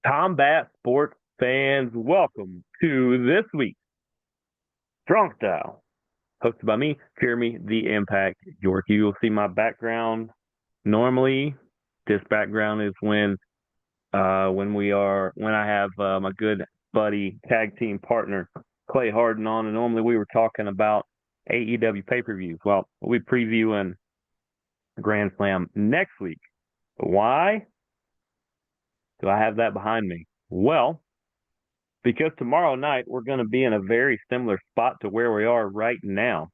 Combat sports fans, welcome to this week's Strong Style, hosted by me, Jeremy the Impact York. You'll see my background. Normally, this background is when I have my good buddy, tag team partner Clay Harden on, and normally we were talking about AEW pay-per-views. Well, we'll be previewing Grand Slam next week. Why do I have that behind me? Well, because tomorrow night we're going to be in a very similar spot to where we are right now.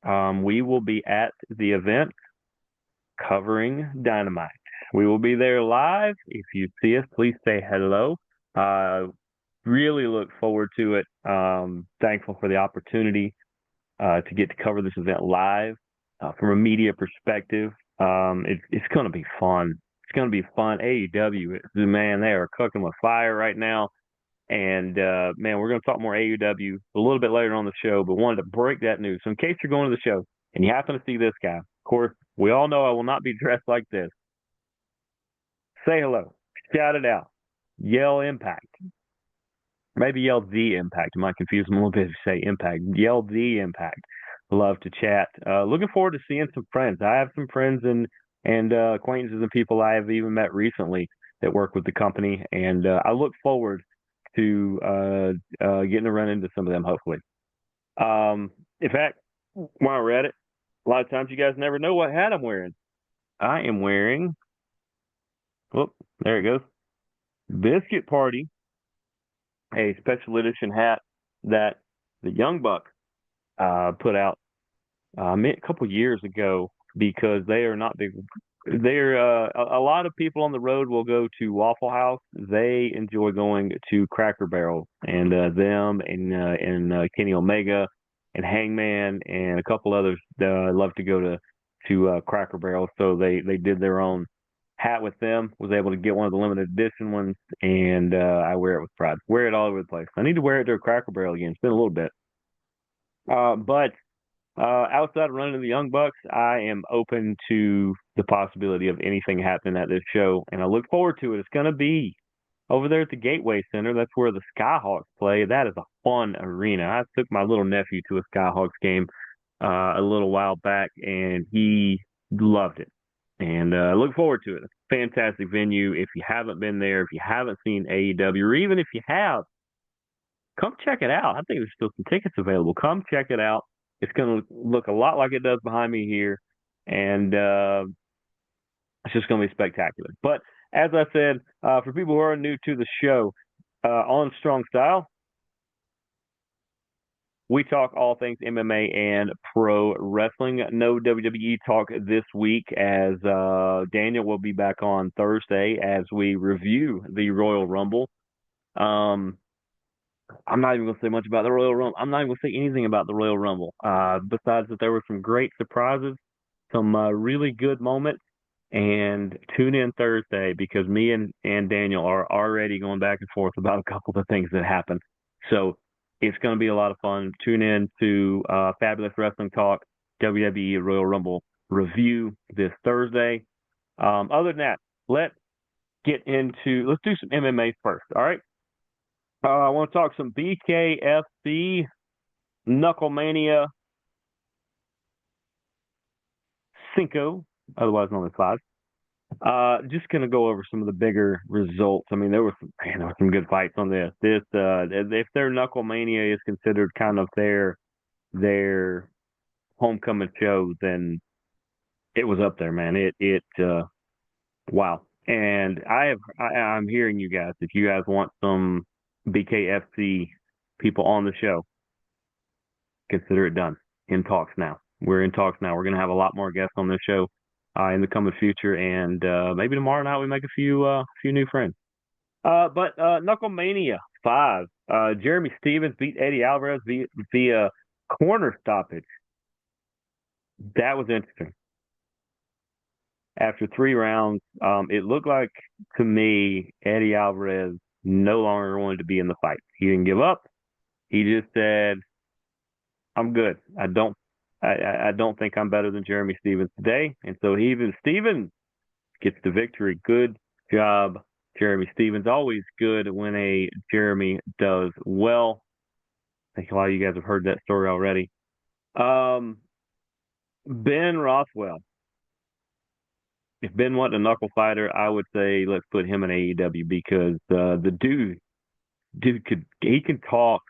We will be at the event covering Dynamite. We will be there live. If you see us, please say hello. Really look forward to it. Thankful for the opportunity to get to cover this event live from a media perspective. It's going to be fun. It's going to be fun. AEW, man, they are cooking with fire right now. And man, we're going to talk more AEW a little bit later on the show, but wanted to break that news. So in case you're going to the show and you happen to see this guy, of course, we all know I will not be dressed like this. Say hello, shout it out, yell Impact. Maybe yell the Impact. It might confuse them a little bit if you say Impact. Yell the Impact. Love to chat. Looking forward to seeing some friends. I have some friends and acquaintances and people I have even met recently that work with the company, and I look forward to getting to run into some of them, hopefully. In fact, while we're at it, a lot of times you guys never know what hat I'm wearing. I am wearing, whoop, there it goes, Biscuit Party, a special edition hat that the Young Buck put out a couple years ago because they are not big. They're a lot of people on the road will go to Waffle House. They enjoy going to Cracker Barrel, and them and Kenny Omega and Hangman and a couple others love to go to Cracker Barrel. So they did their own hat with them. Was able to get one of the limited edition ones, and I wear it with pride. Wear it all over the place. I need to wear it to a Cracker Barrel again. It's been a little bit, but outside of running to the Young Bucks, I am open to the possibility of anything happening at this show, and I look forward to it. It's going to be over there at the Gateway Center. That's where the Skyhawks play. That is a fun arena. I took my little nephew to a Skyhawks game a little while back, and he loved it. And I look forward to it. It's a fantastic venue. If you haven't been there, if you haven't seen AEW, or even if you have, come check it out. I think there's still some tickets available. Come check it out. It's going to look a lot like it does behind me here, and it's just going to be spectacular. But as I said, for people who are new to the show, on Strong Style, we talk all things MMA and pro wrestling. No WWE talk this week as Daniel will be back on Thursday as we review the Royal Rumble. Um, I'm not even going to say much about the Royal Rumble. I'm not even going to say anything about the Royal Rumble. Besides that, there were some great surprises, some really good moments, and tune in Thursday because me and Daniel are already going back and forth about a couple of the things that happened. So it's going to be a lot of fun. Tune in to Fabulous Wrestling Talk WWE Royal Rumble review this Thursday. Other than that, let's let's do some MMA first. All right. I want to talk some BKFC, Knucklemania, Cinco, otherwise known as Five. Just going to go over some of the bigger results. I mean, there were some good fights on this. If their Knucklemania is considered kind of their homecoming show, then it was up there, man. Wow. And I'm hearing you guys. If you guys want some BKFC people on the show, consider it done. In talks now. We're in talks now. We're going to have a lot more guests on this show in the coming future, and maybe tomorrow night we make a few new friends. But Knucklemania 5. Jeremy Stevens beat Eddie Alvarez via corner stoppage. That was interesting. After 3 rounds, it looked like to me Eddie Alvarez no longer wanted to be in the fight. He didn't give up. He just said, "I'm good. I don't think I'm better than Jeremy Stevens today." And so Stevens gets the victory. Good job, Jeremy Stevens. Always good when a Jeremy does well. I think a lot of you guys have heard that story already. Ben Rothwell. If Ben wasn't a knuckle fighter, I would say let's put him in AEW because the dude can talk.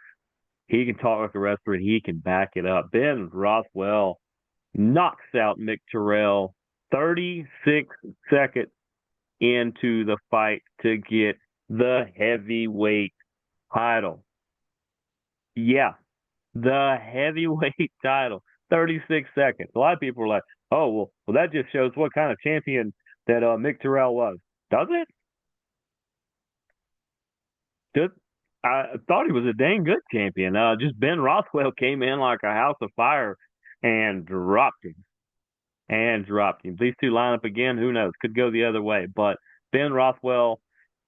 He can talk like a wrestler and he can back it up. Ben Rothwell knocks out Mick Terrell 36 seconds into the fight to get the heavyweight title. Yeah, the heavyweight title. 36 seconds. A lot of people are like, oh, well, that just shows what kind of champion that Mick Terrell was. Does it? Does, I thought he was a dang good champion. Just Ben Rothwell came in like a house of fire and dropped him. And dropped him. These two line up again, who knows? Could go the other way. But Ben Rothwell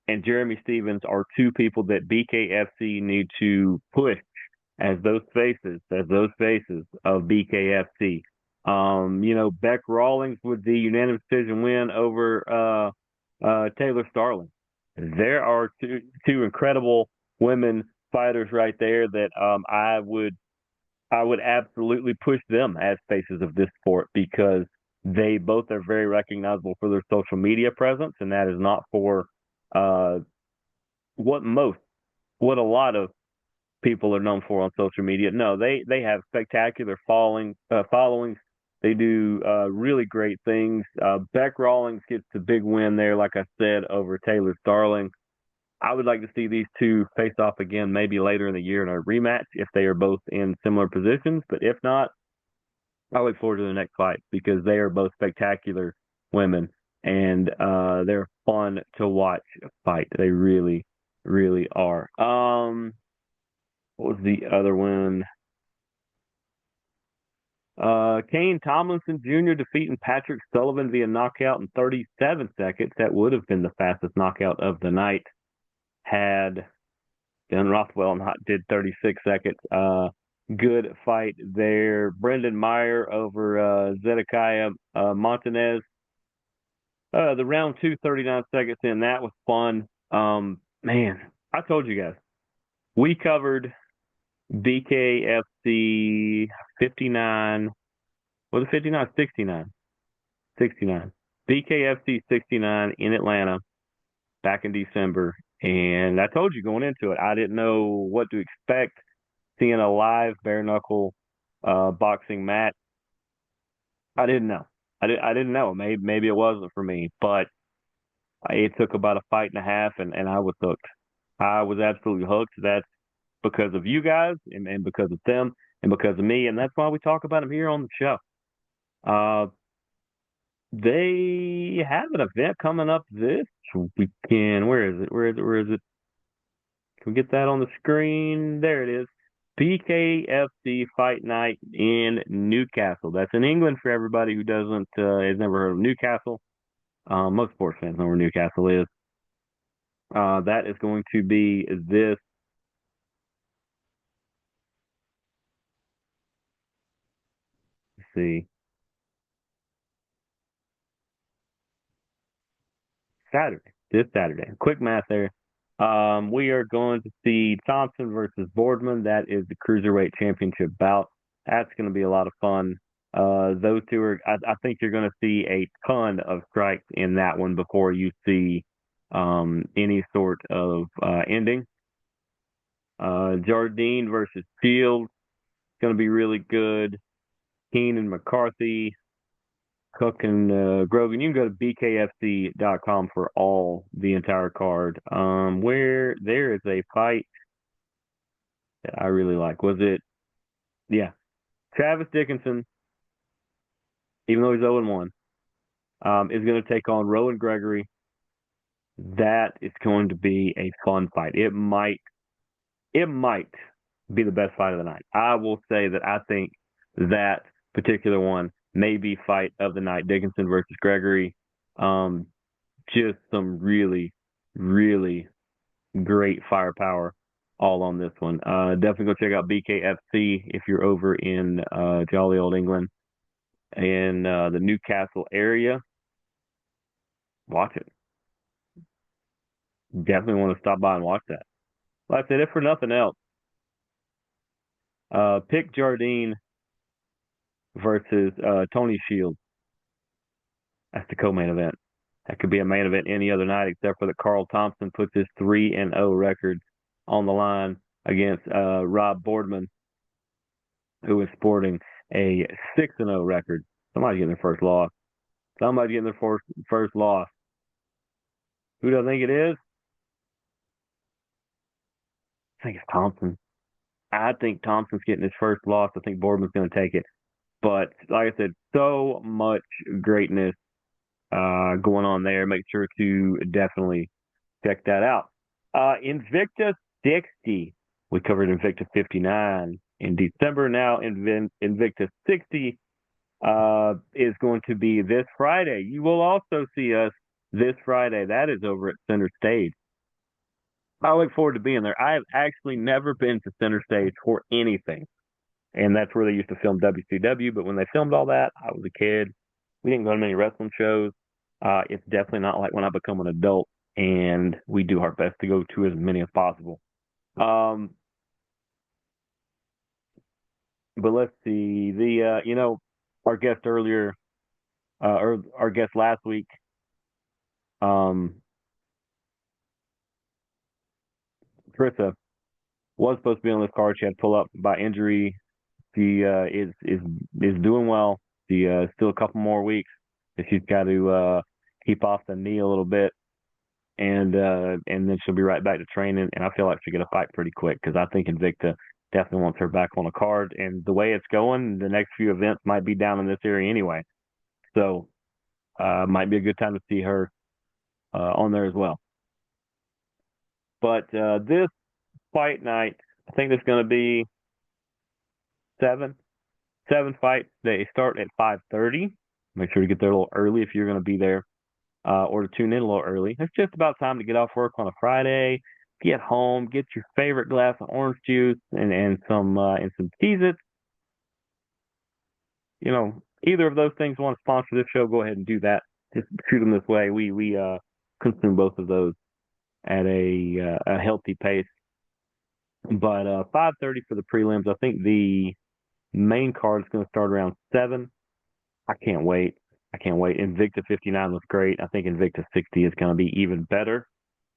and Jeremy Stevens are two people that BKFC need to push as those faces of BKFC. Beck Rawlings with the unanimous decision win over Taylor Starling. There are two incredible women fighters right there that I would absolutely push them as faces of this sport because they both are very recognizable for their social media presence, and that is not for what a lot of people are known for on social media. No, they have spectacular followings. They do really great things. Beck Rawlings gets the big win there, like I said, over Taylor Starling. I would like to see these two face off again, maybe later in the year in a rematch if they are both in similar positions. But if not, I look forward to the next fight because they are both spectacular women and they're fun to watch fight. They really, really are. What was the other one? Kane Tomlinson Jr. defeating Patrick Sullivan via knockout in 37 seconds. That would have been the fastest knockout of the night had Ben Rothwell did 36 seconds. Good fight there. Brendan Meyer over Zedekiah Montanez. The round 2, 39 seconds in. That was fun. Man, I told you guys. We covered BKFC 59. Was it 59? 69. 69. BKFC 69 in Atlanta back in December. And I told you going into it, I didn't know what to expect seeing a live bare knuckle boxing match. I didn't know. I didn't know. Maybe it wasn't for me, but it took about a fight and a half, and I was hooked. I was absolutely hooked. That's because of you guys and because of them and because of me, and that's why we talk about them here on the show. They have an event coming up this weekend. Where is it? Where is it? Can we get that on the screen? There it is. BKFC Fight Night in Newcastle. That's in England for everybody who has never heard of Newcastle. Most sports fans know where Newcastle is. That is going to be this. Let's see. This Saturday. Quick math there. We are going to see Thompson versus Boardman. That is the Cruiserweight Championship bout. That's going to be a lot of fun. Those two I think you're going to see a ton of strikes in that one before you see any sort of ending. Jardine versus Shields. Going to be really good. Keenan McCarthy. Cook and Grogan. You can go to bkfc.com for the entire card. Where there is a fight that I really like. Was it? Yeah. Travis Dickinson, even though he's 0-1, is going to take on Rowan Gregory. That is going to be a fun fight. It might be the best fight of the night. I will say that I think that particular one maybe fight of the night, Dickinson versus Gregory. Just some really, really great firepower all on this one. Definitely go check out BKFC if you're over in jolly old England in the Newcastle area. Watch it. Definitely want to stop by and watch that. Like I said, if for nothing else, pick Jardine versus Tony Shields. That's the co-main event. That could be a main event any other night, except for that Carl Thompson puts his 3-0 record on the line against Rob Boardman, who is sporting a 6-0 record. Somebody's getting their first loss. Somebody's getting their first loss. Who do I think it is? I think it's Thompson. I think Thompson's getting his first loss. I think Boardman's going to take it. But like I said, so much greatness going on there. Make sure to definitely check that out. Invicta 60. We covered Invicta 59 in December. Now Invicta 60 is going to be this Friday. You will also see us this Friday. That is over at Center Stage. I look forward to being there. I have actually never been to Center Stage for anything. And that's where they used to film WCW. But when they filmed all that, I was a kid. We didn't go to many wrestling shows. It's definitely not like when I become an adult, and we do our best to go to as many as possible. But let's see. Our guest earlier, or our guest last week, Trissa was supposed to be on this card. She had to pull up by injury. She is doing well. She still a couple more weeks. She's got to keep off the knee a little bit, and then she'll be right back to training. And I feel like she'll get a fight pretty quick because I think Invicta definitely wants her back on the card. And the way it's going, the next few events might be down in this area anyway, so might be a good time to see her on there as well. But this fight night, I think there's going to be seven fights. They start at 5:30. Make sure to get there a little early if you're going to be there, or to tune in a little early. It's just about time to get off work on a Friday, get home, get your favorite glass of orange juice and some Cheez-Its. Either of those things want to sponsor this show, go ahead and do that. Just shoot them this way. We consume both of those at a healthy pace. But 5:30 for the prelims. I think the main card is going to start around 7. I can't wait. Invicta 59 was great. I think Invicta 60 is going to be even better.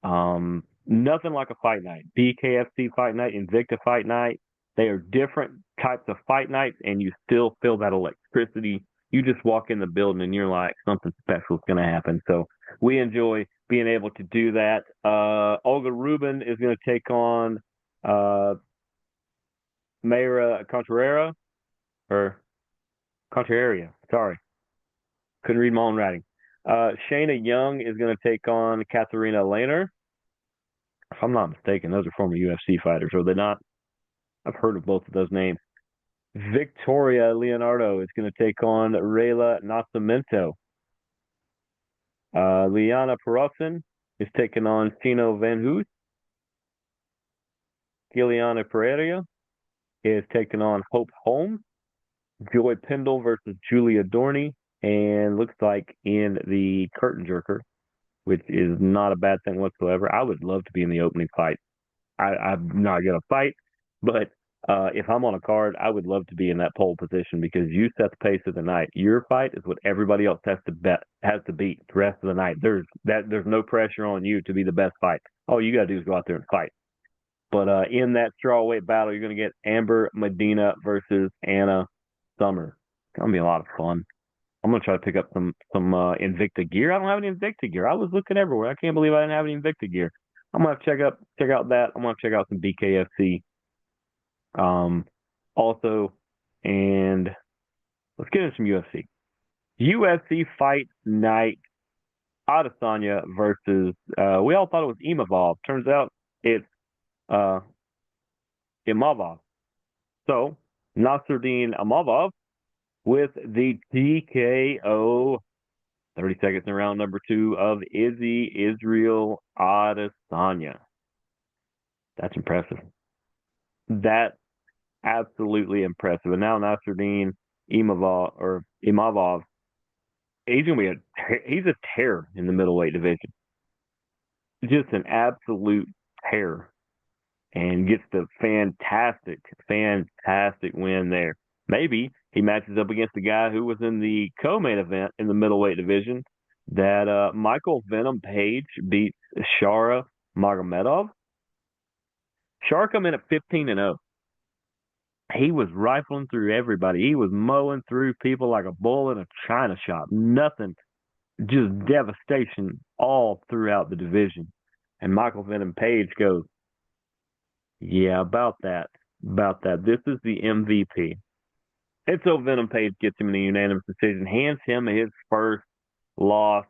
Nothing like a fight night. BKFC fight night, Invicta fight night. They are different types of fight nights, and you still feel that electricity. You just walk in the building, and you're like, something special is going to happen. So we enjoy being able to do that. Olga Rubin is going to take on Mayra Contreras. Sorry. Couldn't read my own writing. Shayna Young is going to take on Katharina Lehner. If I'm not mistaken, those are former UFC fighters, are they not? I've heard of both of those names. Victoria Leonardo is going to take on Rayla Nascimento. Liana Perosin is taking on Tino Van Hoos. Giliana Pereira is taking on Hope Holmes. Joy Pendle versus Julia Dorney. And looks like in the curtain jerker, which is not a bad thing whatsoever. I would love to be in the opening fight. I'm not going to fight, but if I'm on a card, I would love to be in that pole position because you set the pace of the night. Your fight is what everybody else has to beat the rest of the night. There's no pressure on you to be the best fight. All you got to do is go out there and fight. But in that strawweight battle, you're going to get Amber Medina versus Anna Summer. It's going to be a lot of fun. I'm going to try to pick up some Invicta gear. I don't have any Invicta gear. I was looking everywhere. I can't believe I didn't have any Invicta gear. I'm going to check out that. I'm going to check out some BKFC. Also, and let's get into some UFC. UFC Fight Night. Adesanya versus, we all thought it was Imavov. Turns out it's Imavov. So, Nasruddin Imavov with the TKO 30 seconds in round number 2 of Izzy Israel Adesanya. That's impressive. That's absolutely impressive. And now Nasruddin Imavov, he's a terror in the middleweight division. just an absolute terror and gets the fantastic win there. Maybe he matches up against the guy who was in the co-main event in the middleweight division that Michael Venom Page beats Shara Magomedov. Shara come in at 15-0. He was rifling through everybody. He was mowing through people like a bull in a china shop. Nothing, just devastation all throughout the division. And Michael Venom Page goes, yeah, about that. About that. This is the MVP. And so Venom Page gets him in a unanimous decision, hands him his first loss.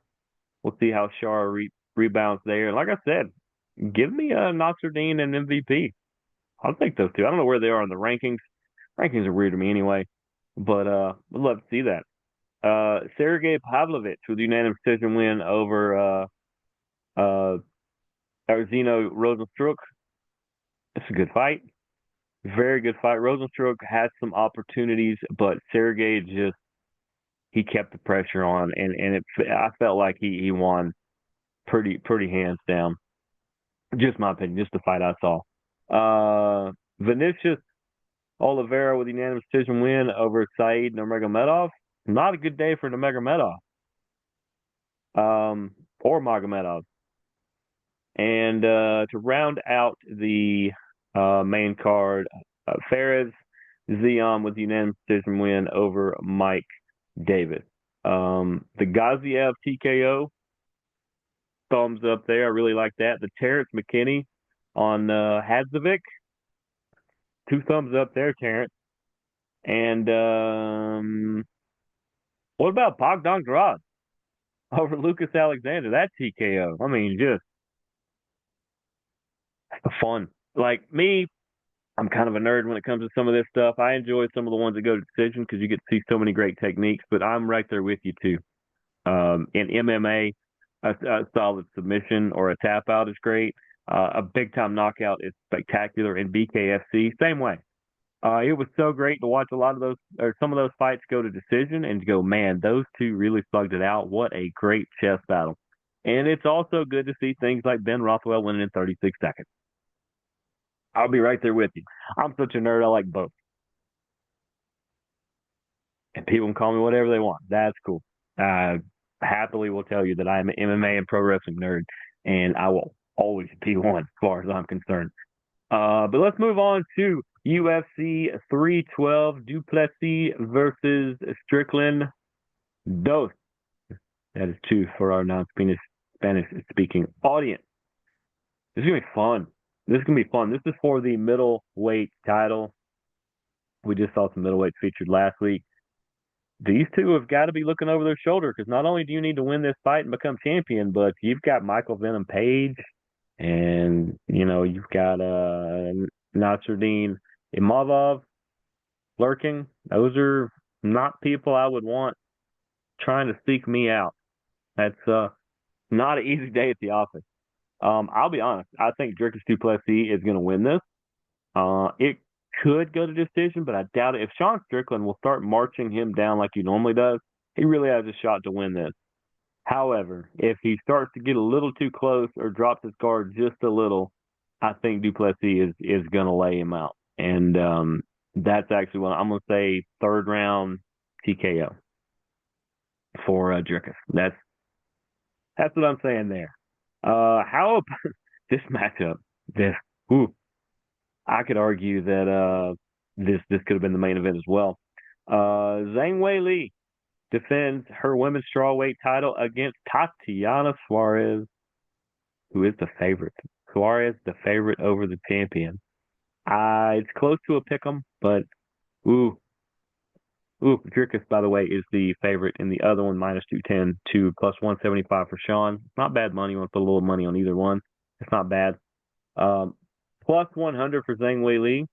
We'll see how Shara rebounds there. And like I said, give me Nasruddin and MVP. I'll take those two. I don't know where they are in the rankings. Rankings are weird to me anyway, but I'd love to see that. Sergey Pavlovich with a unanimous decision win over Arzino Rosenstruck. It's a good fight. Very good fight. Rosenstruck had some opportunities, but Sergey just he kept the pressure on, and I felt like he won pretty hands down. Just my opinion, just the fight I saw. Vinicius Oliveira with a unanimous decision win over Said Nurmagomedov. Not a good day for Nurmagomedov or Magomedov. And to round out the main card, Fares Zion with a unanimous decision win over Mike Davis. The Gaziev TKO, thumbs up there. I really like that. The Terrence McKinney on Hadzovic, 2 thumbs up there, Terrence. And what about Bogdan Grad over Lucas Alexander? That TKO. I mean, just fun. Like me, I'm kind of a nerd when it comes to some of this stuff. I enjoy some of the ones that go to decision because you get to see so many great techniques, but I'm right there with you too. In MMA, a solid submission or a tap out is great. A big time knockout is spectacular. In BKFC, same way. It was so great to watch a lot of those or some of those fights go to decision and to go, man, those two really slugged it out. What a great chess battle. And it's also good to see things like Ben Rothwell winning in 36 seconds. I'll be right there with you. I'm such a nerd. I like both. And people can call me whatever they want. That's cool. Happily will tell you that I am an MMA and pro wrestling nerd, and I will always be one as far as I'm concerned. But let's move on to UFC 312, Duplessis versus Strickland Dos. That is 2 for our non-Spanish-speaking audience. This is going to be fun. This is going to be fun. This is for the middleweight title. We just saw some middleweights featured last week. These two have got to be looking over their shoulder because not only do you need to win this fight and become champion, but you've got Michael Venom Page and, you've got Nasruddin Imavov lurking. Those are not people I would want trying to seek me out. That's not an easy day at the office. I'll be honest. I think Dricus du Plessis is going to win this. It could go to decision, but I doubt it. If Sean Strickland will start marching him down like he normally does, he really has a shot to win this. However, if he starts to get a little too close or drops his guard just a little, I think du Plessis is going to lay him out. And that's actually what I'm going to say, 3rd round TKO for Dricus. That's what I'm saying there. How about this matchup? I could argue that this could have been the main event as well. Zhang Weili defends her women's strawweight title against Tatiana Suarez, who is the favorite. Suarez, the favorite over the champion. It's close to a pick'em, but Dricus, by the way, is the favorite in the other one, minus 210 to plus 175 for Sean. Not bad money. You want to put a little money on either one. It's not bad. Plus 100 for Zhang Weili,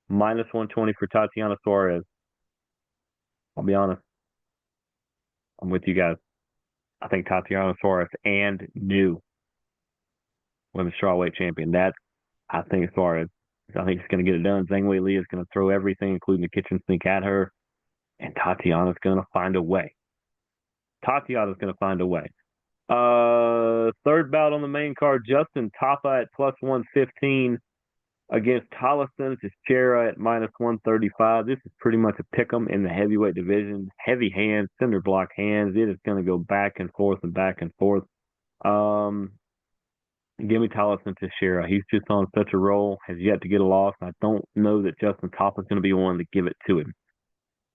minus 120 for Tatiana Suarez. I'll be honest. I'm with you guys. I think Tatiana Suarez and new women's strawweight champion. I think Suarez. I think he's going to get it done. Zhang Weili is going to throw everything, including the kitchen sink, at her. And Tatiana's going to find a way. third bout on the main card, Justin Tapa at plus 115 against Tollison Teixeira at minus 135. This is pretty much a pick 'em in the heavyweight division. Heavy hands, cinder block hands. It is going to go back and forth and back and forth. Give me Tollison Teixeira. He's just on such a roll, has yet to get a loss. I don't know that Justin Tapa is going to be one to give it to him.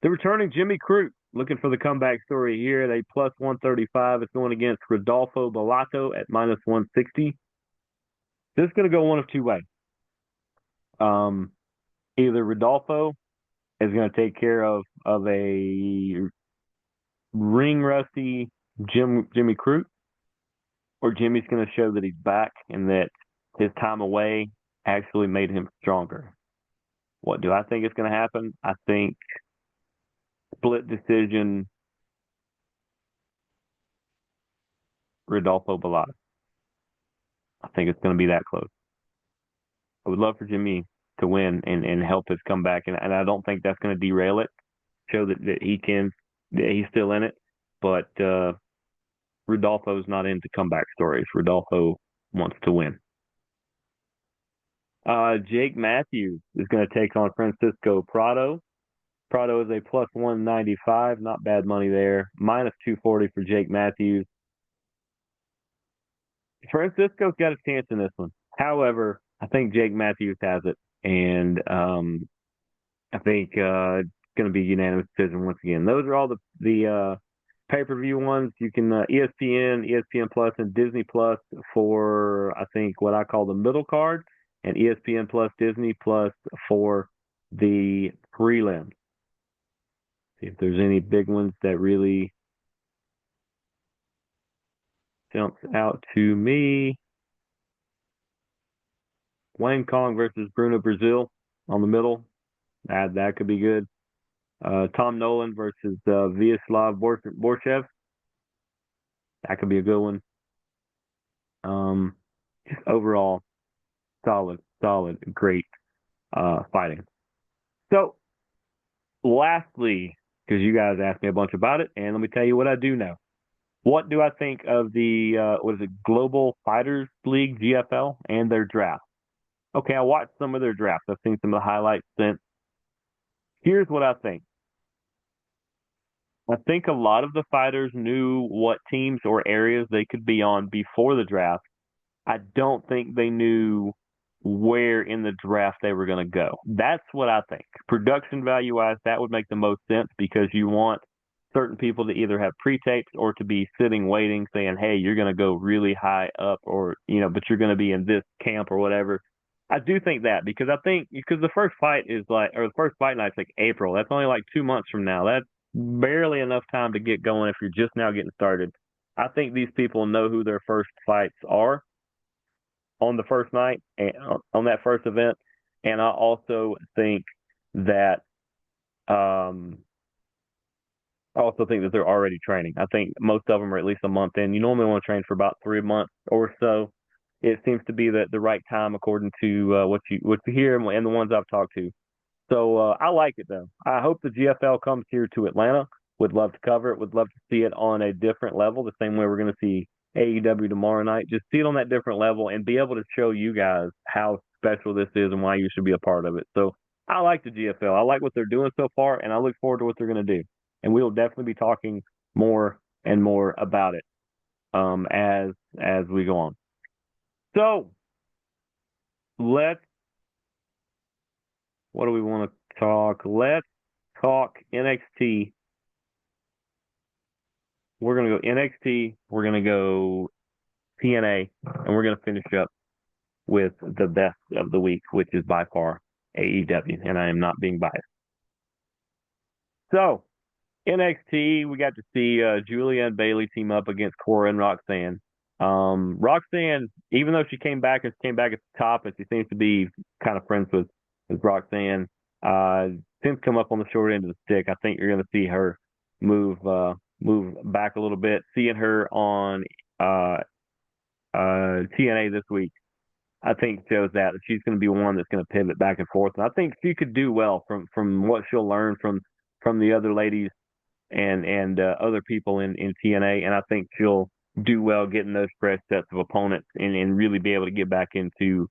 The returning Jimmy Crute, looking for the comeback story here. They plus 135. It's going against Rodolfo Bellato at minus 160. This is going to go one of two ways. Either Rodolfo is going to take care of a ring rusty Jimmy Crute, or Jimmy's going to show that he's back and that his time away actually made him stronger. What do I think is going to happen? I think split decision Rodolfo Bellato. I think it's going to be that close. I would love for Jimmy to win and help us come back, and I don't think that's going to derail it, show that he's still in it. But Rodolfo's not into comeback stories. Rodolfo wants to win. Jake Matthews is going to take on Francisco Prado. Prado is a plus 195, not bad money there. Minus 240 for Jake Matthews. Francisco's got a chance in this one. However, I think Jake Matthews has it, and I think it's going to be a unanimous decision once again. Those are all the pay-per-view ones. You can ESPN Plus, and Disney Plus for, I think, what I call the middle card, and ESPN Plus, Disney Plus for the prelims. See if there's any big ones that really jumps out to me. Wayne Kong versus Bruno Brazil on the middle. That could be good. Tom Nolan versus Vyacheslav Borchev. That could be a good one. Just overall, solid, great fighting. So, lastly, because you guys asked me a bunch about it, and let me tell you what I do know. What do I think of the Global Fighters League, GFL, and their draft? Okay, I watched some of their drafts. I've seen some of the highlights since. Here's what I think. I think a lot of the fighters knew what teams or areas they could be on before the draft. I don't think they knew where in the draft they were going to go. That's what I think. Production value-wise, that would make the most sense because you want certain people to either have pre-tapes or to be sitting waiting saying, hey, you're going to go really high up or, but you're going to be in this camp or whatever. I do think that because the first fight is the first fight night's like April. That's only like 2 months from now. That's barely enough time to get going if you're just now getting started. I think these people know who their first fights are on the first night and on that first event. And I also think that they're already training. I think most of them are at least a month in. You normally want to train for about 3 months or so. It seems to be the right time according to what you hear and the ones I've talked to. So I like it, though. I hope the GFL comes here to Atlanta. Would love to cover it. Would love to see it on a different level, the same way we're going to see AEW tomorrow night. Just see it on that different level and be able to show you guys how special this is and why you should be a part of it. So I like the GFL. I like what they're doing so far, and I look forward to what they're going to do. And we will definitely be talking more and more about it as we go on. So what do we want to talk? Let's talk NXT. We're going to go NXT. We're going to go TNA, and we're going to finish up with the best of the week, which is by far AEW, and I am not being biased. So NXT, we got to see Julia and Bayley team up against Cora and Roxanne. Roxanne, even though she came back at the top, and she seems to be kind of friends with Roxanne, since come up on the short end of the stick. I think you're going to see her move back a little bit. Seeing her on TNA this week, I think shows that she's going to be one that's going to pivot back and forth. And I think she could do well from what she'll learn from the other ladies and other people in TNA. And I think she'll do well getting those fresh sets of opponents and really be able to get back into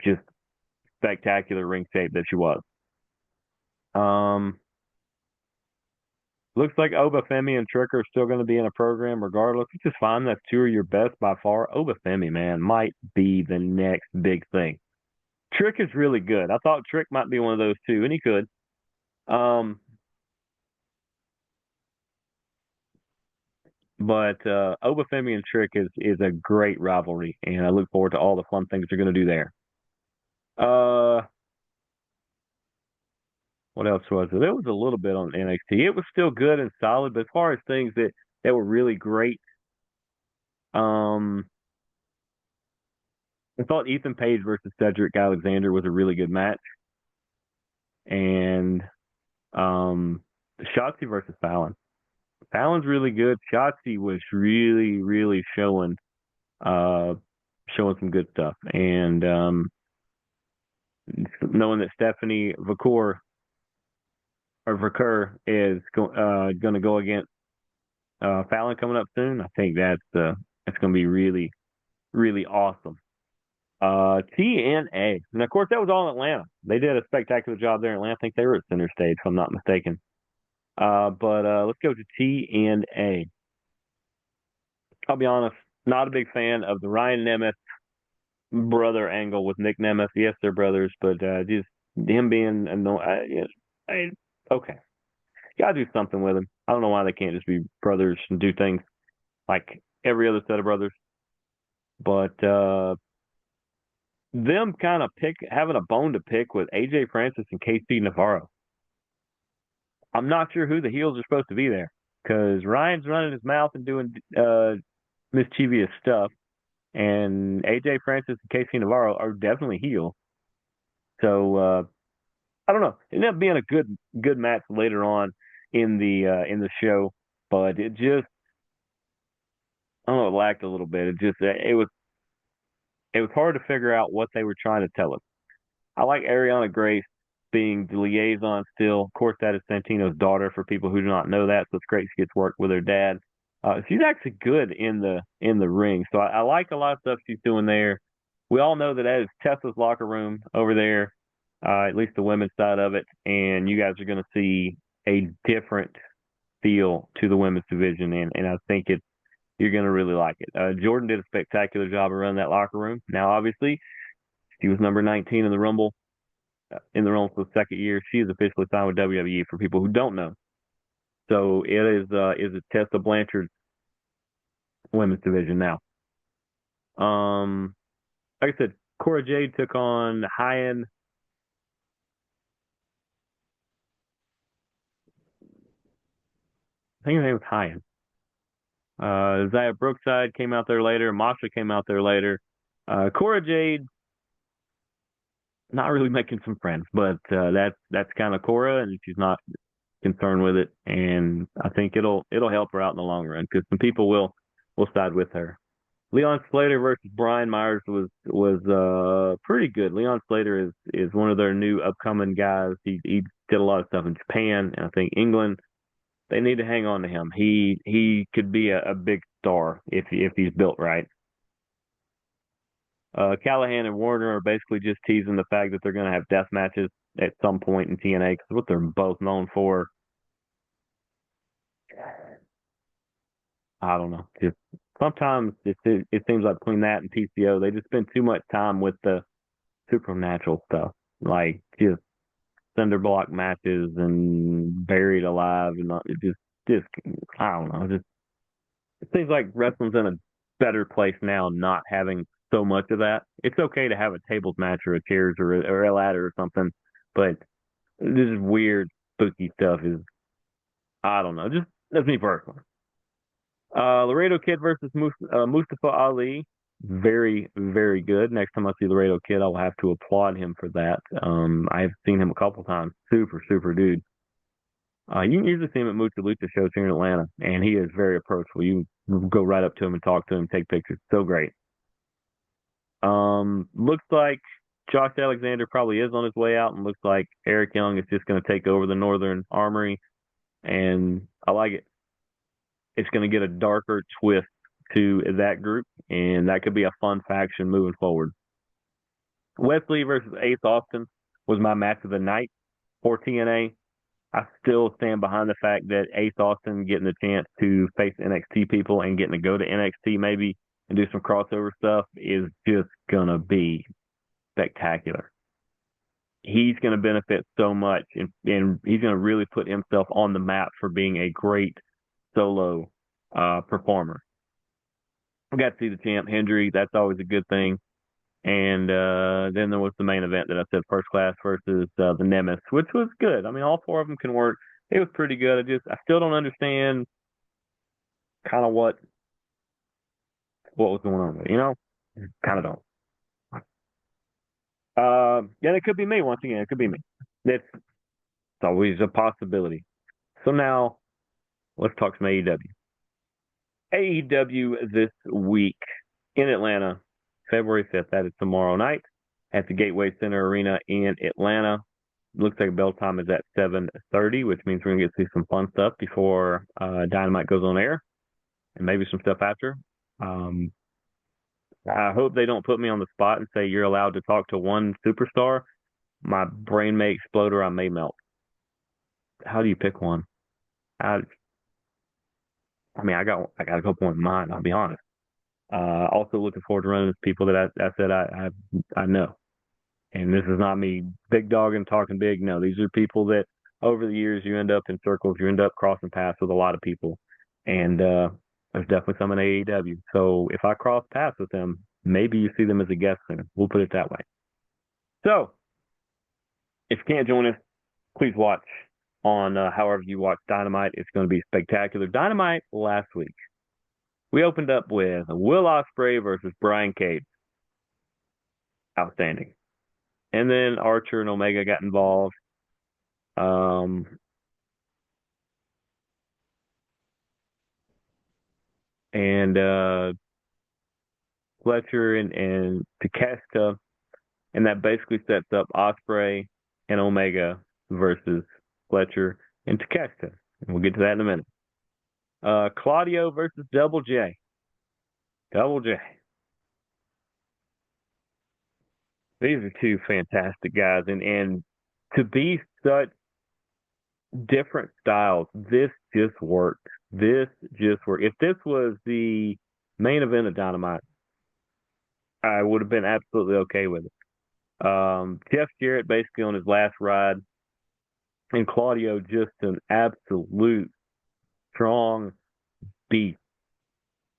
just spectacular ring shape that she was. Um, Looks like Obafemi and Trick are still going to be in a program regardless, which is fine. That's two of your best by far. Obafemi, man, might be the next big thing. Trick is really good. I thought Trick might be one of those too, and he could. Um, but Obafemi and Trick is a great rivalry, and I look forward to all the fun things they're going to do there. Uh, what else was there? There was a little bit on NXT. It was still good and solid, but as far as things that were really great, um, I thought Ethan Page versus Cedric Alexander was a really good match, and um, Shotzi versus Fallon. Fallon's really good. Shotzi was really uh showing some good stuff, and knowing that Stephanie Vakur is going to go against Fallon coming up soon. I think that's going to be really awesome. TNA, and of course that was all in Atlanta. They did a spectacular job there in Atlanta. I think they were at center stage, if I'm not mistaken. But let's go to TNA. I'll be honest, not a big fan of the Ryan Nemeth brother angle with Nick Nemeth. Yes, they're brothers, but just him being annoying. Okay, gotta do something with him. I don't know why they can't just be brothers and do things like every other set of brothers. But them kind of having a bone to pick with AJ Francis and KC Navarro. I'm not sure who the heels are supposed to be there because Ryan's running his mouth and doing mischievous stuff, and AJ Francis and KC Navarro are definitely heel. So I don't know. It ended up being a good match later on in the show, but it just I don't know, it lacked a little bit. It was hard to figure out what they were trying to tell us. I like Ariana Grace being the liaison still. Of course, that is Santino's daughter for people who do not know that, so it's great she gets work with her dad. She's actually good in the ring, so I like a lot of stuff she's doing there. We all know that is Tessa's locker room over there, at least the women's side of it, and you guys are going to see a different feel to the women's division, and I think you're going to really like it. Jordan did a spectacular job of running that locker room. Now, obviously, she was number 19 in the Rumble for the second year. She is officially signed with WWE for people who don't know. So it is a Tessa Blanchard women's division now. Like I said, Cora Jade took on High-End. I think her name was High-End. Zaya Brookside came out there later. Masha came out there later. Cora Jade, not really making some friends, but that's kind of Cora, and she's not concerned with it. And I think it'll help her out in the long run because some people will side with her. Leon Slater versus Brian Myers was pretty good. Leon Slater is one of their new upcoming guys. He did a lot of stuff in Japan and I think England. They need to hang on to him. He could be a big star if he's built right. Callahan and Warner are basically just teasing the fact that they're going to have death matches at some point in TNA because what they're both known for. I don't know. Just sometimes it seems like between that and PCO, they just spend too much time with the supernatural stuff, like just cinder block matches and buried alive, and just I don't know. Just it seems like wrestling's in a better place now, not having so much of that. It's okay to have a tables match or a chairs or a ladder or something, but this weird spooky stuff is I don't know. Just that's me personally. Laredo Kid versus Mustafa Ali. Very good. Next time I see Laredo Kid, I will have to applaud him for that. I've seen him a couple times. Super dude. You can usually see him at Mucha Lucha shows here in Atlanta, and he is very approachable. You go right up to him and talk to him, take pictures. So great. Looks like Josh Alexander probably is on his way out, and looks like Eric Young is just going to take over the Northern Armory, and I like it. It's going to get a darker twist to that group, and that could be a fun faction moving forward. Wesley versus Ace Austin was my match of the night for TNA. I still stand behind the fact that Ace Austin getting the chance to face NXT people and getting to go to NXT maybe and do some crossover stuff is just going to be spectacular. He's going to benefit so much, and he's going to really put himself on the map for being a great solo performer. We got to see the champ, Hendry. That's always a good thing. And then there was the main event that I said, First Class versus the Nemesis, which was good. I mean, all four of them can work. It was pretty good. I still don't understand kind of what was going on there, you know? Kind of don't. Yeah, it could be me once again. It could be me. It's always a possibility. So now let's talk some AEW. AEW this week in Atlanta, February 5th. That is tomorrow night at the Gateway Center Arena in Atlanta. Looks like bell time is at 7:30, which means we're going to get to see some fun stuff before Dynamite goes on air and maybe some stuff after. I hope they don't put me on the spot and say you're allowed to talk to one superstar. My brain may explode or I may melt. How do you pick one? I got a couple in mind, I'll be honest. Also looking forward to running into people that I said I know. And this is not me big dogging, talking big. No, these are people that over the years you end up in circles, you end up crossing paths with a lot of people. And there's definitely some in AEW. So if I cross paths with them, maybe you see them as a guest soon. We'll put it that way. So if you can't join us, please watch on however you watch Dynamite. It's going to be spectacular. Dynamite last week, we opened up with Will Ospreay versus Brian Cage. Outstanding. And then Archer and Omega got involved. And Fletcher and Takeshita, and that basically sets up Ospreay and Omega versus Fletcher and Takeshita. And we'll get to that in a minute. Claudio versus Double J. Double J. These are two fantastic guys, and to be such different styles, this just worked. This just worked. If this was the main event of Dynamite, I would have been absolutely okay with it. Jeff Jarrett basically on his last ride, and Claudio just an absolute strong beast.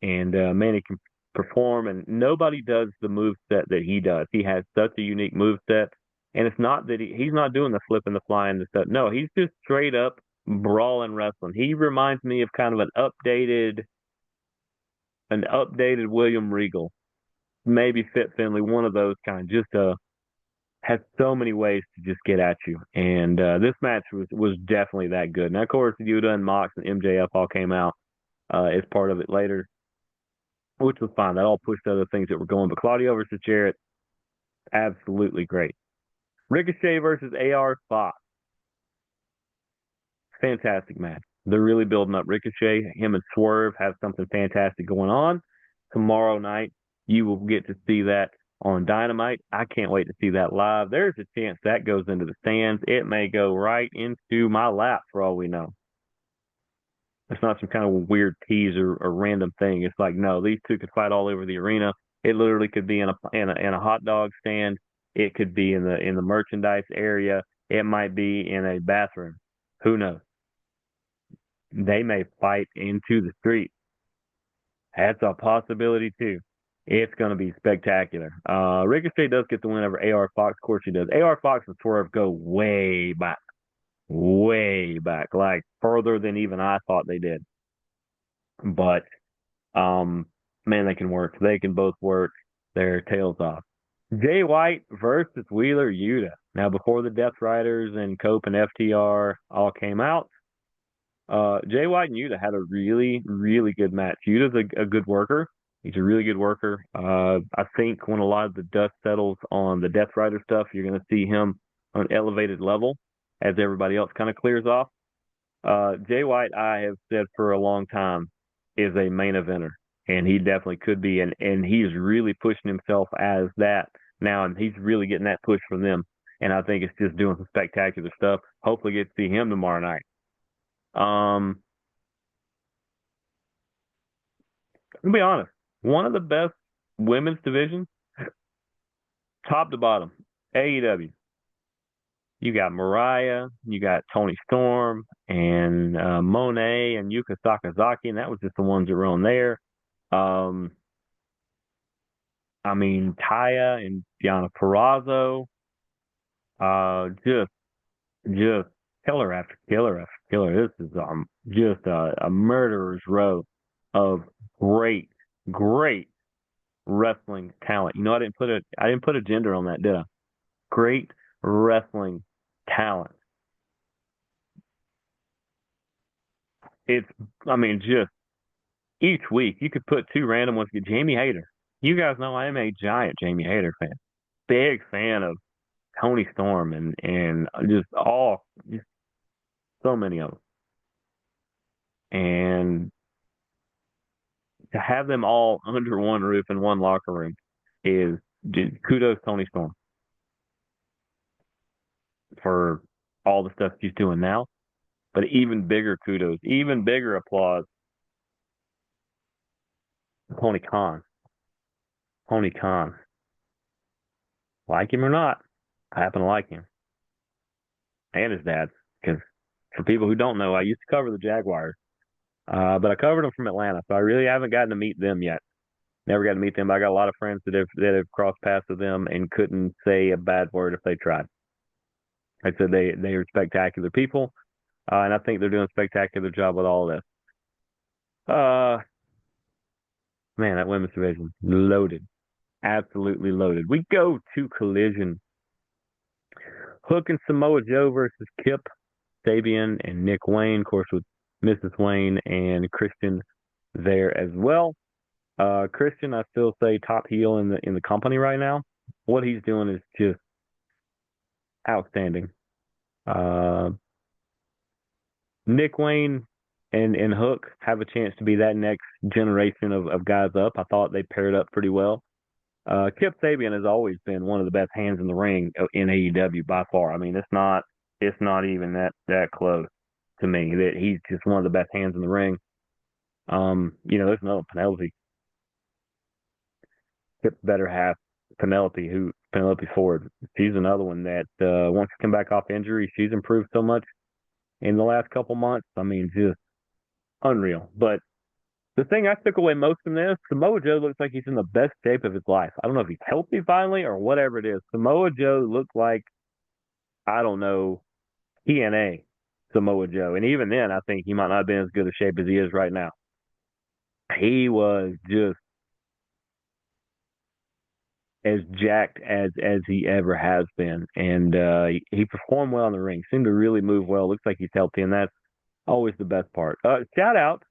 And man, he can perform, and nobody does the move set that he does. He has such a unique move set, and it's not that he's not doing the flip and the fly and the stuff. No, he's just straight up brawling wrestling. He reminds me of kind of an updated William Regal, maybe Fit Finley, one of those kind. Just has so many ways to just get at you, and this match was definitely that good. Now, of course, Yuta and Mox and MJF all came out as part of it later, which was fine. That all pushed other things that were going. But Claudio versus Jarrett, absolutely great. Ricochet versus AR Fox. Fantastic match. They're really building up Ricochet. Him and Swerve have something fantastic going on. Tomorrow night, you will get to see that on Dynamite. I can't wait to see that live. There's a chance that goes into the stands. It may go right into my lap for all we know. It's not some kind of weird tease or random thing. It's like, no, these two could fight all over the arena. It literally could be in a hot dog stand. It could be in the merchandise area. It might be in a bathroom. Who knows? They may fight into the street. That's a possibility too. It's going to be spectacular. Ricochet does get the win over AR Fox. Of course he does. AR Fox and Swerve go way back, like further than even I thought they did. But, man, they can work. They can both work their tails off. Jay White versus Wheeler Yuta. Now, before the Death Riders and Cope and FTR all came out, Jay White and Yuta had a really, really good match. Yuta's a good worker. He's a really good worker. I think when a lot of the dust settles on the Death Rider stuff, you're going to see him on an elevated level as everybody else kind of clears off. Jay White, I have said for a long time, is a main eventer. and he definitely could be. And he's really pushing himself as that now, and he's really getting that push from them. And I think it's just doing some spectacular stuff. Hopefully, get to see him tomorrow night. Um, to be honest, one of the best women's divisions, top to bottom, AEW. You got Mariah, you got Tony Storm, and Monet and Yuka Sakazaki, and that was just the ones that were on there. Um, I mean, Taya and Diana Perrazzo, just killer after killer after killer. This is just a murderer's row of great, great wrestling talent. You know, I didn't put a gender on that, did I? Great wrestling talent. It's, I mean, just each week you could put two random ones. Jamie Hayter. You guys know I am a giant Jamie Hayter fan. Big fan of Tony Storm and just so many of them. And to have them all under one roof in one locker room is kudos Tony Storm for all the stuff she's doing now. But even bigger kudos, even bigger applause, Tony Khan. Tony Khan. Like him or not, I happen to like him. And his dad. Because for people who don't know, I used to cover the Jaguars. But I covered them from Atlanta, so I really haven't gotten to meet them yet. Never got to meet them, but I got a lot of friends that have crossed paths with them and couldn't say a bad word if they tried. I said they are spectacular people, and I think they're doing a spectacular job with all of this. Man, that women's division loaded, absolutely loaded. We go to Collision. Hook and Samoa Joe versus Kip Sabian and Nick Wayne, of course, with Mrs. Wayne and Christian there as well. Christian, I still say top heel in the company right now. What he's doing is just outstanding. Nick Wayne and Hook have a chance to be that next generation of guys up. I thought they paired up pretty well. Kip Sabian has always been one of the best hands in the ring in AEW by far. I mean, it's not even that close to me. That he's just one of the best hands in the ring. There's another Penelope. Kip's better half, Penelope Ford. She's another one that once she come back off injury, she's improved so much in the last couple months. I mean, just unreal. But the thing I took away most from this, Samoa Joe looks like he's in the best shape of his life. I don't know if he's healthy finally or whatever it is. Samoa Joe looked like, I don't know, TNA Samoa Joe. And even then, I think he might not have been as good a shape as he is right now. He was just as jacked as he ever has been. And he performed well in the ring, seemed to really move well. Looks like he's healthy, and that's always the best part. Shout out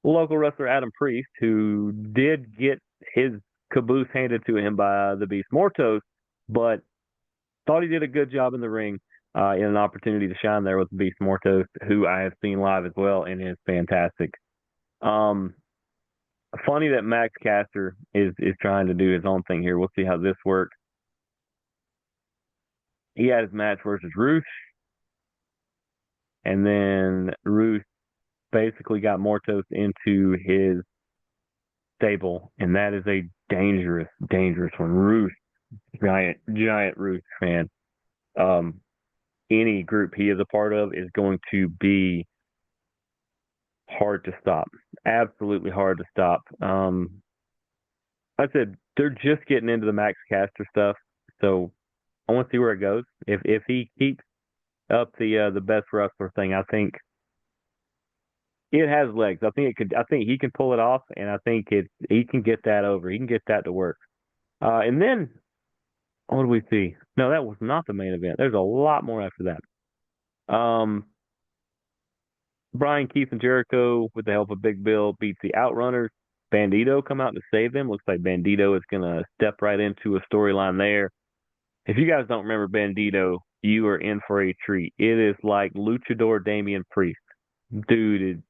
local wrestler Adam Priest, who did get his caboose handed to him by the Beast Mortos, but thought he did a good job in the ring in an opportunity to shine there with the Beast Mortos, who I have seen live as well and is fantastic. Funny that Max Caster is trying to do his own thing here. We'll see how this works. He had his match versus Ruth, and then Ruth basically got Mortos into his stable, and that is a dangerous one. Ruth, giant Ruth fan. Any group he is a part of is going to be hard to stop. Absolutely hard to stop. I said they're just getting into the Max Caster stuff, so I want to see where it goes. If he keeps up the best wrestler thing, I think it has legs. I think he can pull it off, and I think he can get that over. He can get that to work. And then what do we see? No, that was not the main event. There's a lot more after that. Brian Keith and Jericho, with the help of Big Bill, beats the Outrunners. Bandito come out to save them. Looks like Bandito is going to step right into a storyline there. If you guys don't remember Bandito, you are in for a treat. It is like Luchador Damian Priest. Dude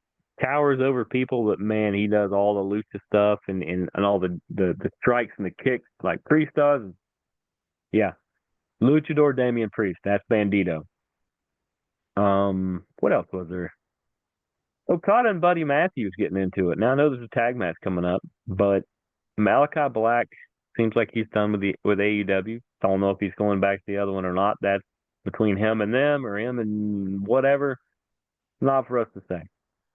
towers over people, but man, he does all the lucha stuff and all the strikes and the kicks like Priest does. Yeah. Luchador Damian Priest. That's Bandito. What else was there? Okada and Buddy Matthews getting into it. Now I know there's a tag match coming up, but Malachi Black seems like he's done with AEW. Don't know if he's going back to the other one or not. That's between him and them or him and whatever. Not for us to say.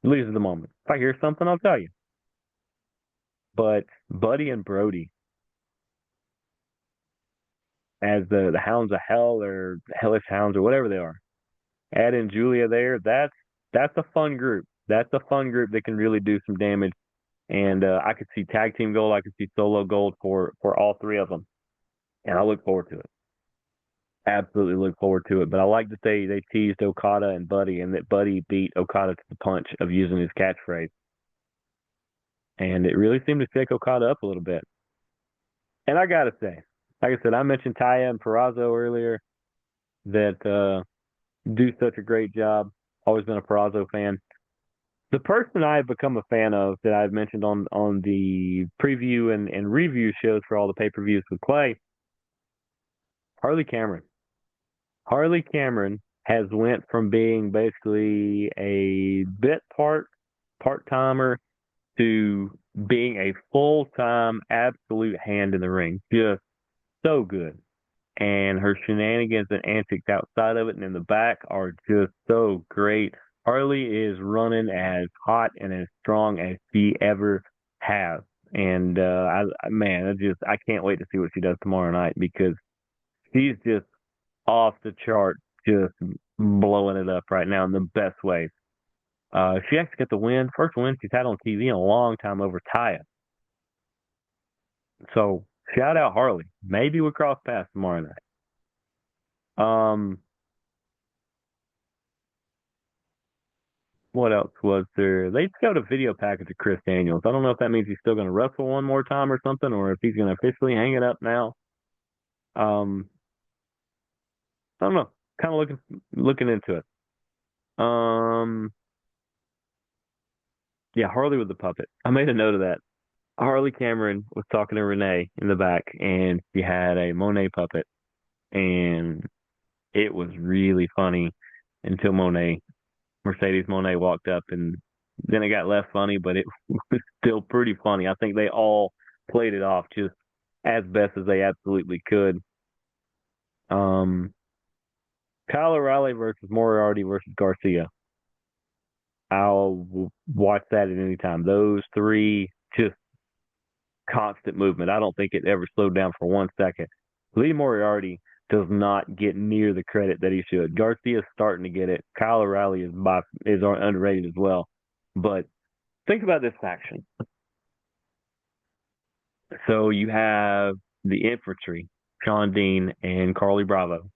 At least at the moment. If I hear something, I'll tell you. But Buddy and Brody as the Hounds of Hell or Hellish Hounds or whatever they are. Ed and Julia there, that's a fun group. That's a fun group that can really do some damage. And I could see tag team gold. I could see solo gold for all three of them. And I look forward to it. Absolutely look forward to it. But I like that they teased Okada and Buddy and that Buddy beat Okada to the punch of using his catchphrase. And it really seemed to shake Okada up a little bit. And I got to say, like I said, I mentioned Taya and Perazo earlier that do such a great job. Always been a Perazo fan. The person I've become a fan of that I've mentioned on the preview and review shows for all the pay-per-views with Clay, Harley Cameron. Harley Cameron has went from being basically a bit part-timer to being a full-time absolute hand in the ring. Just so good. And her shenanigans and antics outside of it and in the back are just so great. Harley is running as hot and as strong as she ever has. And I can't wait to see what she does tomorrow night because she's just off the chart, just blowing it up right now in the best ways. She actually got the win, first win she's had on TV in a long time over Taya. So shout out Harley. Maybe we'll cross paths tomorrow night. What else was there? They got a video package of Chris Daniels. I don't know if that means he's still going to wrestle one more time or something, or if he's going to officially hang it up now. I don't know. Kind of looking into it. Yeah, Harley with the puppet. I made a note of that. Harley Cameron was talking to Renee in the back, and she had a Monet puppet, and it was really funny until Mercedes Monet walked up, and then it got less funny, but it was still pretty funny. I think they all played it off just as best as they absolutely could. Kyle O'Reilly versus Moriarty versus Garcia. I'll watch that at any time. Those three, just constant movement. I don't think it ever slowed down for 1 second. Lee Moriarty does not get near the credit that he should. Garcia's starting to get it. Kyle O'Reilly is underrated as well. But think about this faction. So you have the infantry, Sean Dean and Carly Bravo.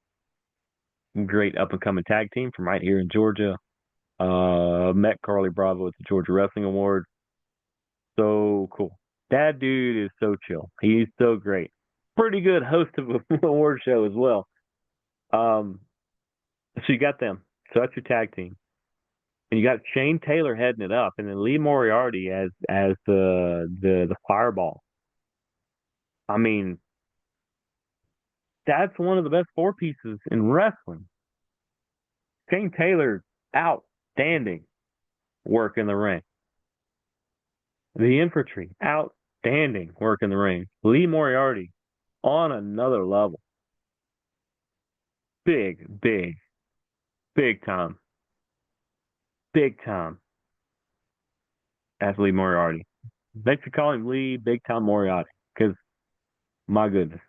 Great up-and-coming tag team from right here in Georgia. Met Carly Bravo at the Georgia Wrestling Awards. So cool. That dude is so chill. He's so great. Pretty good host of an award show as well. So you got them. So that's your tag team. And you got Shane Taylor heading it up, and then Lee Moriarty as the fireball. I mean, that's one of the best four pieces in wrestling. Shane Taylor, outstanding work in the ring. The infantry, outstanding work in the ring. Lee Moriarty, on another level. Big time. Big time. That's Lee Moriarty. They should call him Lee Big Time Moriarty, because, my goodness.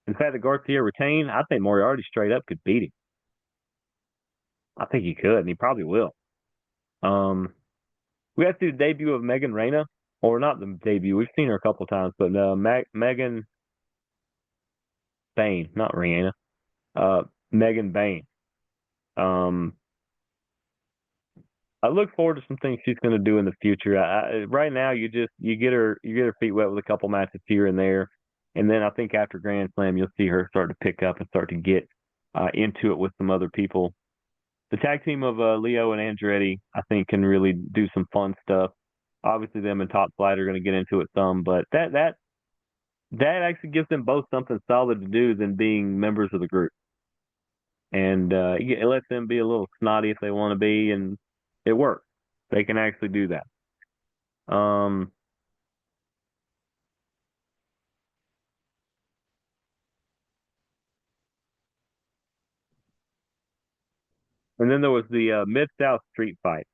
In fact, the Garcia retained, I think Moriarty straight up could beat him. I think he could, and he probably will. We have to do the debut of Megan Reyna, or not the debut. We've seen her a couple times, but Megan Bain, not Rihanna. Megan Bain. I look forward to some things she's going to do in the future. Right now, you get her feet wet with a couple matches here and there, and then I think after Grand Slam, you'll see her start to pick up and start to get into it with some other people. the tag team of Leo and Andretti, I think, can really do some fun stuff. Obviously, them and Top Flight are going to get into it some, but that actually gives them both something solid to do than being members of the group, and it lets them be a little snotty if they want to be, and it works. They can actually do that. Um, and then there was the Mid South Street fight.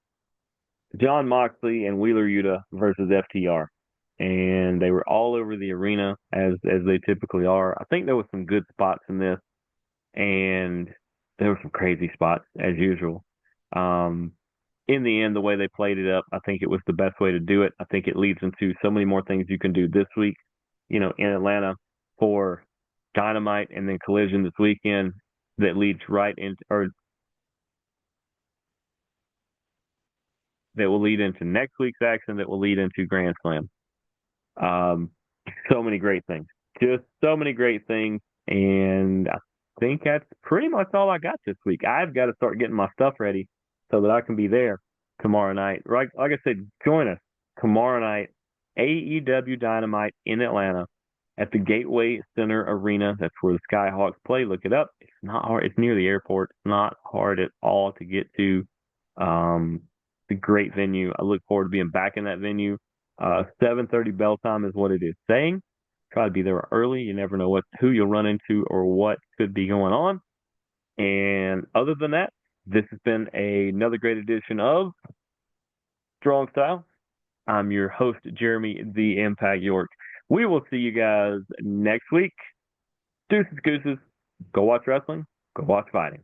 John Moxley and Wheeler Yuta versus FTR, and they were all over the arena as they typically are. I think there was some good spots in this, and there were some crazy spots as usual. Um, in the end, the way they played it up, I think it was the best way to do it. I think it leads into so many more things you can do this week, in Atlanta for Dynamite and then Collision this weekend that leads right into or that will lead into next week's action that will lead into Grand Slam. Um, so many great things, just so many great things, and I think that's pretty much all I got this week. I've got to start getting my stuff ready so that I can be there tomorrow night. Like I said, join us tomorrow night, AEW Dynamite in Atlanta at the Gateway Center Arena. That's where the Skyhawks play. Look it up. It's not hard. It's near the airport. It's not hard at all to get to. Um, it's a great venue. I look forward to being back in that venue. 7:30 bell time is what it is saying. Try to be there early. You never know who you'll run into or what could be going on. And other than that, this has been another great edition of Strong Style. I'm your host, Jeremy the Impact York. We will see you guys next week. Deuces, gooses. Go watch wrestling. Go watch fighting.